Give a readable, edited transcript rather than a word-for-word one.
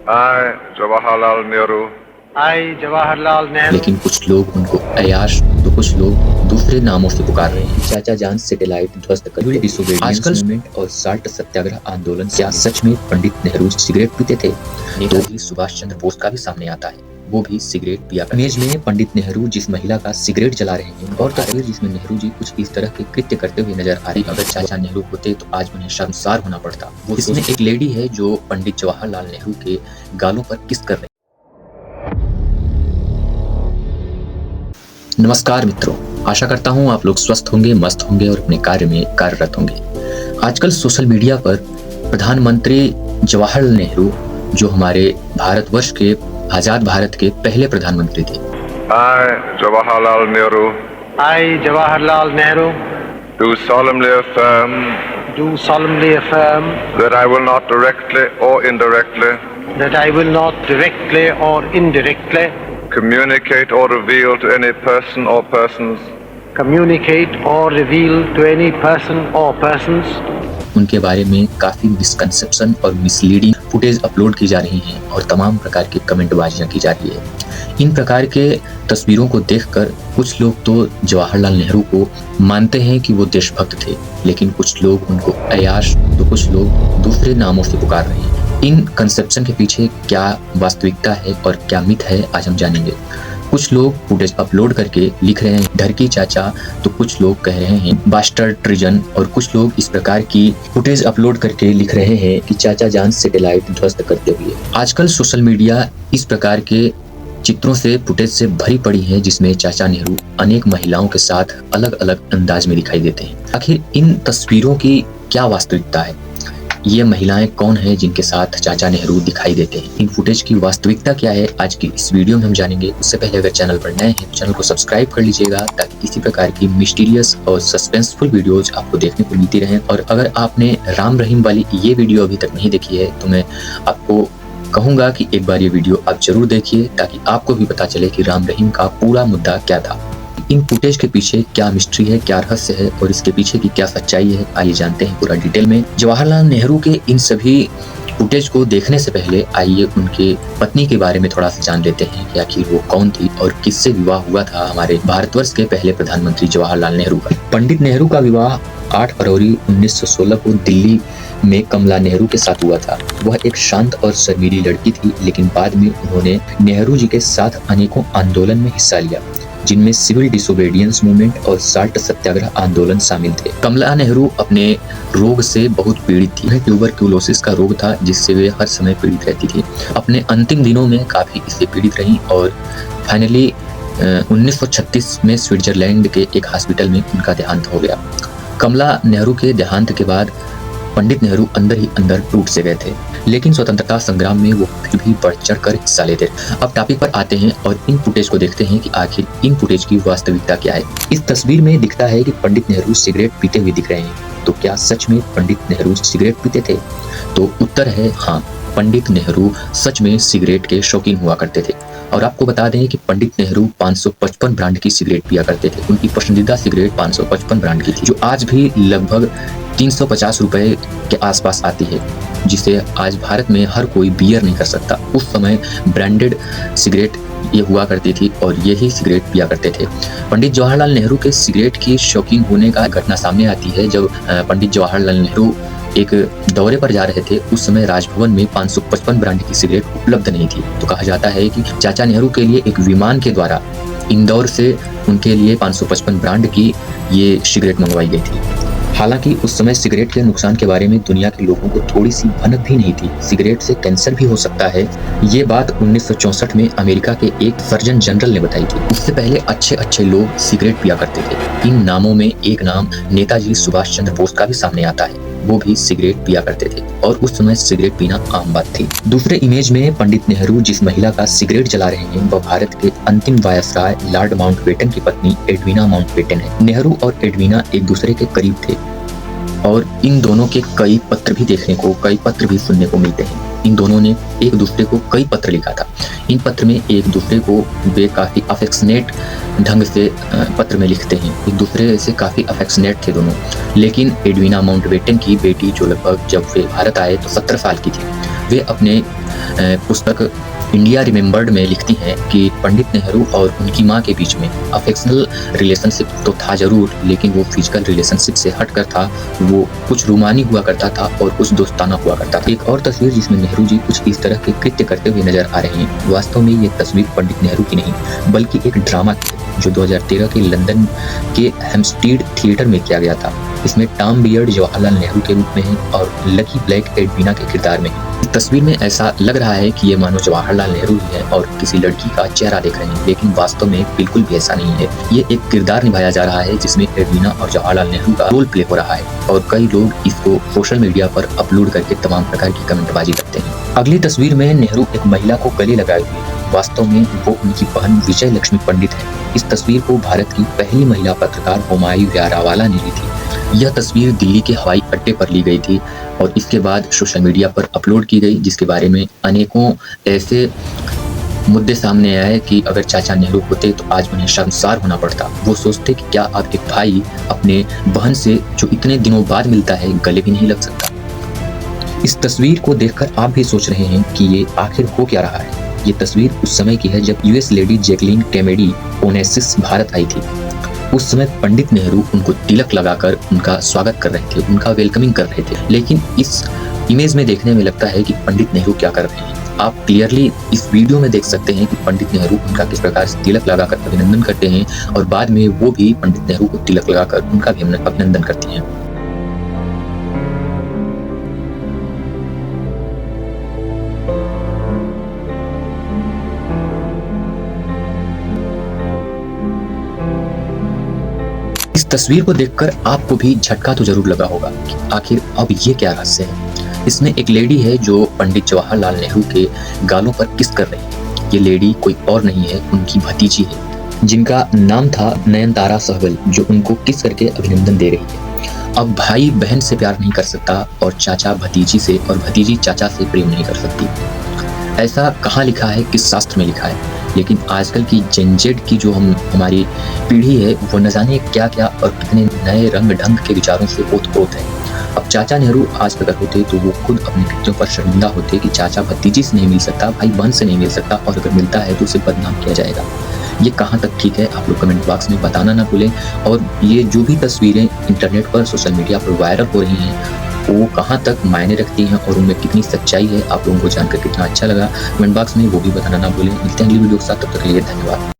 I, Jawaharlal Nehru. लेकिन कुछ लोग उनको अयाश तो कुछ लोग दूसरे नामों से पुकार रहे हैं। चाचा जान सैटेलाइट ध्वस्त कर डिसोबीडियंस मूवमेंट और साल्ट सत्याग्रह आंदोलन। क्या सच में पंडित नेहरू सिगरेट पीते थे? नेताजी सुभाष चंद्र बोस का भी सामने आता है, वो भी सिगरेट पिया करते। इमेज में पंडित नेहरू जिस महिला का सिगरेट जला रहे हैं और तस्वीर जिसमें नेहरू जी कुछ इस तरह के कृत्य करते हुए नजर आ रहे हैं। अगर चाचा नेहरू होते तो आज उन्हें शर्मसार होना पड़ता। वो इसमें एक लेडी है जो पंडित जवाहरलाल नेहरू के गालों पर किस कर रही है। नमस्कार मित्रों, आशा करता हूँ आप लोग स्वस्थ होंगे, मस्त होंगे और अपने कार्य में कार्यरत होंगे। आजकल सोशल मीडिया पर प्रधानमंत्री जवाहरलाल नेहरू, जो हमारे भारतवर्ष के आजाद भारत के पहले प्रधानमंत्री थे, I, Jawaharlal Nehru, do solemnly affirm that I will not directly or indirectly communicate or reveal to any person or persons उनके बारे में काफी मिसकंसेप्शन और मिसलीडिंग फुटेज अपलोड की जा रही हैं और तमाम प्रकार की कमेंटबाजियां की जा रही है। इन प्रकार के तस्वीरों को देखकर कुछ लोग तो जवाहरलाल नेहरू को मानते हैं कि वो देशभक्त थे, लेकिन कुछ लोग उनको अयाश तो कुछ लोग दूसरे नामों से पुकार रहे हैं। इन कंसेप्शन के पीछे क्या वास्तविकता है और क्या मिथ है, आज हम जानेंगे। कुछ लोग फुटेज अपलोड करके लिख रहे हैं डर की चाचा, तो कुछ लोग कह रहे हैं बास्टर्ड ट्रिजन, और कुछ लोग इस प्रकार की फुटेज अपलोड करके लिख रहे हैं कि चाचा जान सैटेलाइट ध्वस्त करते हुए। आजकल सोशल मीडिया इस प्रकार के चित्रों से, फुटेज से भरी पड़ी है जिसमें चाचा नेहरू अनेक महिलाओं के साथ अलग अलग अंदाज में दिखाई देते हैं। आखिर इन तस्वीरों की क्या वास्तविकता है? ये महिलाएं कौन है जिनके साथ चाचा नेहरू दिखाई देते हैं? इन फुटेज की वास्तविकता क्या है, आज की इस वीडियो में हम जानेंगे। उससे पहले अगर चैनल पर नए हैं तो चैनल को सब्सक्राइब कर लीजिएगा, ताकि इसी प्रकार की मिस्टीरियस और सस्पेंसफुल वीडियोज आपको देखने को मिलती रहें। और अगर आपने राम रहीम वाली ये वीडियो अभी तक नहीं देखी है तो मैं आपको कहूंगा कि एक बार ये वीडियो आप जरूर देखिए, ताकि आपको भी पता चले कि राम रहीम का पूरा मुद्दा क्या था। इन फुटेज के पीछे क्या मिस्ट्री है, क्या रहस्य है और इसके पीछे की क्या सच्चाई है, आइए जानते हैं पूरा डिटेल में। जवाहरलाल नेहरू के इन सभी फुटेज को देखने से पहले आइए उनके पत्नी के बारे में थोड़ा सा जान लेते हैं कि आखिर वो कौन थी और किससे विवाह हुआ था हमारे भारतवर्ष के पहले प्रधानमंत्री जवाहरलाल नेहरू का। पंडित नेहरू का विवाह 8 फरवरी 1916 को दिल्ली में कमला नेहरू के साथ हुआ था। वह एक शांत और शर्मीली लड़की थी, लेकिन बाद में उन्होंने नेहरू जी के साथ अनेकों आंदोलन में हिस्सा लिया, जिनमें सिविल डिसोबीडियंस मूवमेंट और साल्ट सत्याग्रह आंदोलन शामिल थे। कमला नेहरू अपने रोग से बहुत पीड़ित थी। उन्हें ट्यूबरक्यूलोसिस का रोग था, जिससे वे हर समय पीड़ित रहती थी। अपने अंतिम दिनों में काफी इससे पीड़ित रहीं और फाइनली 1936 में स्विट्जरलैंड के एक हॉस्पिटल में उनका देहांत हो गया। कमला नेहरू के देहांत के बाद पंडित नेहरू अंदर ही अंदर टूट से गए थे, लेकिन स्वतंत्रता संग्राम में वो फिर भी बढ़ चढ़ कर हिस्सा लेते। अब टॉपिक पर आते हैं और इन फुटेज को देखते हैं कि आखिर इन फुटेज की वास्तविकता क्या है। इस तस्वीर में दिखता है कि पंडित नेहरू सिगरेट पीते हुए दिख रहे हैं। तो क्या सच में पंडित नेहरू सिगरेट पीते थे? तो उत्तर है हाँ, पंडित नेहरू सच में सिगरेट के शौकीन हुआ करते थे। और आपको बता दें कि पंडित नेहरू 555 ब्रांड की सिगरेट पिया करते थे। उनकी पसंदीदा सिगरेट 555 ब्रांड की थी, जो आज भी लगभग 350 रुपए के आसपास आती है, जिसे आज भारत में हर कोई बियर नहीं कर सकता। उस समय ब्रांडेड सिगरेट ये हुआ करती थी और यही सिगरेट पिया करते थे। पंडित जवाहरलाल नेहरू के सिगरेट की शौकीन होने का घटना सामने आती है जब पंडित जवाहरलाल नेहरू एक दौरे पर जा रहे थे। उस समय राजभवन में 555 ब्रांड की सिगरेट उपलब्ध नहीं थी। तो कहा जाता है कि चाचा नेहरू के लिए एक विमान के द्वारा इंदौर से उनके लिए 555 ब्रांड की ये सिगरेट मंगवाई गई थी। हालांकि उस समय सिगरेट के नुकसान के बारे में दुनिया के लोगों को थोड़ी सी भनक भी नहीं थी। सिगरेट से कैंसर भी हो सकता है, ये बात 1964 में अमेरिका के एक सर्जन जनरल ने बताई थी। उससे पहले अच्छे लोग सिगरेट पिया करते थे। इन नामों में एक नाम नेताजी सुभाष चंद्र बोस का भी सामने आता है, वो भी सिगरेट पिया करते थे और उस समय सिगरेट पीना आम बात थी। दूसरे इमेज में पंडित नेहरू जिस महिला का सिगरेट जला रहे हैं वह भारत के अंतिम वायसराय लॉर्ड माउंटबेटन की पत्नी एडविना माउंटबेटन है। नेहरू और एडविना एक दूसरे के करीब थे और इन दोनों के कई पत्र भी सुनने को मिलते हैं। इन दोनों ने एक दूसरे को कई पत्र लिखा था। इन पत्र में एक दूसरे को वे काफी अफेक्शनेट ढंग से पत्र में लिखते हैं। एक दूसरे से काफी अफेक्शनेट थे दोनों। लेकिन एडविना माउंटबेटन की बेटी, जो लगभग जब वे भारत आए तो 17 साल की थी, वे अपने पुस्तक इंडिया रिमेम्बर्ड में लिखती हैं कि पंडित नेहरू और उनकी मां के बीच में अफेक्शनल रिलेशनशिप तो था जरूर, लेकिन वो फिजिकल रिलेशनशिप से हटकर था। वो कुछ रूमानी हुआ करता था और कुछ दोस्ताना हुआ करता था। एक और तस्वीर जिसमें नेहरू जी कुछ इस तरह के कृत्य करते हुए नजर आ रहे हैं, वास्तव में ये तस्वीर पंडित नेहरू की नहीं बल्कि एक ड्रामा थी जो 2013 के लंदन के हेम्पस्टीड थिएटर में किया गया था। इसमें टॉम बियर्ड जवाहरलाल नेहरू के रूप में है और लकी ब्लैक एडवीना के किरदार में है। इस तस्वीर में ऐसा लग रहा है कि ये मानो जवाहरलाल नेहरू ही है और किसी लड़की का चेहरा देख रहे हैं, लेकिन वास्तव में बिल्कुल भी ऐसा नहीं है। ये एक किरदार निभाया जा रहा है जिसमें एडवीना और जवाहरलाल नेहरू का रोल प्ले हो रहा है और कई लोग इसको सोशल मीडिया पर अपलोड करके तमाम प्रकार की कमेंटबाजी करते हैं। अगली तस्वीर में नेहरू एक महिला को गले लगाए हुए हैं। वास्तव में वो उनकी बहन विजय लक्ष्मी पंडित है। इस तस्वीर को भारत की पहली महिला पत्रकार हुमायूं व्यारावाला ने ली थी। यह तस्वीर दिल्ली के हवाई अड्डे पर ली गई थी और इसके बाद सोशल मीडिया पर अपलोड की गई, जिसके बारे में अनेकों ऐसे मुद्दे सामने आए कि अगर चाचा नेहरू होते तो आज उन्हें शर्मसार होना पड़ता। वो सोचते कि क्या अब एक भाई अपने बहन से जो इतने दिनों बाद मिलता है गले भी नहीं लग सकता। इस तस्वीर को देखकर आप भी सोच रहे हैं कि ये आखिर हो क्या रहा है। ये तस्वीर उस समय की है जब US lady Jacqueline Kennedy Onassis Bharat आई थी। उस समय पंडित नेहरू उनको तिलक लगाकर उनका स्वागत कर रहे थे, उनका वेलकमिंग कर रहे थे। लेकिन इस इमेज में देखने में लगता है कि पंडित नेहरू क्या कर रहे हैं। आप क्लियरली इस वीडियो में देख सकते हैं कि पंडित नेहरू उनका किस प्रकार से तिलक लगाकर अभिनंदन करते हैं और बाद में वो भी पंडित नेहरू को तिलक लगाकर उनका भी अभिनंदन करती हैं। इस तस्वीर को देखकर आपको भी झटका तो जरूर लगा होगा कि आखिर अब ये क्या रहस्य है। इसमें एक लेडी है जो पंडित जवाहरलाल नेहरू के गालों पर किस कर रही है। ये लेडी कोई और नहीं है, उनकी भतीजी है जिनका नाम था नयनतारा सहगल, जो उनको किस करके अभिनंदन दे रही है। अब भाई बहन से प्यार नहीं कर सकता और चाचा भतीजी से और भतीजी चाचा से प्रेम नहीं कर सकती। ऐसा कहाँ लिखा है, किस शास्त्र में लिखा है। लेकिन आजकल की जेनजेड की जो हमारी पीढ़ी है वो न जाने क्या क्या और कितने नए रंग ढंग के विचारों से ओत-प्रोत है। अब चाचा नेहरू आज अगर होते तो वो खुद अपने कृत्यों पर शर्मिंदा होते कि चाचा भतीजी से नहीं मिल सकता, भाई बहन से नहीं मिल सकता और अगर मिलता है तो उसे बदनाम किया जाएगा। ये कहाँ तक ठीक है, आप लोग कमेंट बॉक्स में बताना ना भूलें। और ये जो भी तस्वीरें इंटरनेट पर सोशल मीडिया पर वायरल हो रही हैं वो कहाँ तक मायने रखती हैं और उनमें कितनी सच्चाई है, आप लोगों को जानकर कितना अच्छा लगा, कमेंट बॉक्स में वो भी बताना ना भूलें। मिलते हैं अगली वीडियो के साथ, तब तक के लिए धन्यवाद।